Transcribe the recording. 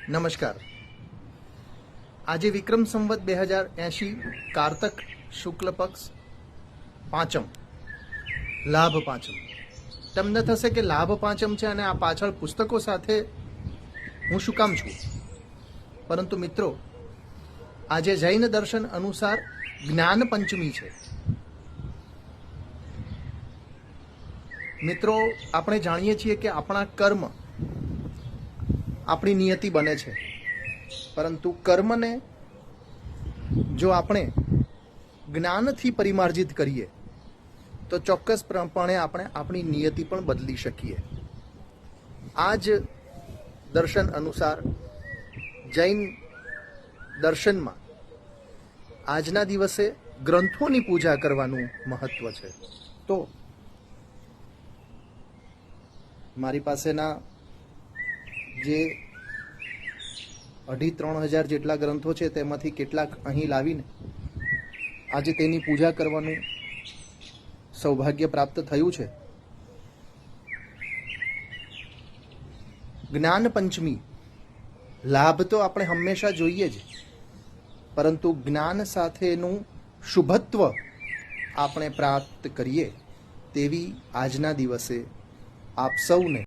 નમસ્કાર। આજે વિક્રમ સંવત 2080 કારતક શુક્લ પક્ષ પાંચમ લાભ પાંચમ। તમને થશે કે લાભ પાંચમ છે અને આ પાછળ પુસ્તકો સાથે હું શું કામ છું, પરંતુ મિત્રો આજે જૈન દર્શન અનુસાર જ્ઞાન પંચમી છે। મિત્રો આપણે જાણીએ છીએ કે આપણા કર્મ આપણી નિયતિ બને છે, પરંતુ કર્મને જો આપણે જ્ઞાનથી પરિમાર્જિત કરીએ તો ચોક્કસપણે આપણે આપણી નિયતિ પણ બદલી શકીએ। આ જ દર્શન અનુસાર જૈન દર્શનમાં આજના દિવસે ગ્રંથોની પૂજા કરવાનું મહત્વ છે। તો મારી પાસેના જે 2,500-3,000 જેટલા ગ્રંથો છે તેમાંથી કેટલાક અહીં લાવીને આજે તેની પૂજા કરવાનું સૌભાગ્ય પ્રાપ્ત થયું છે। જ્ઞાન પંચમી લાભ તો આપણે હંમેશા જોઈએ જ, પરંતુ જ્ઞાન સાથેનું શુભત્વ આપણે પ્રાપ્ત કરીએ તેવી આજના દિવસે આપ સૌને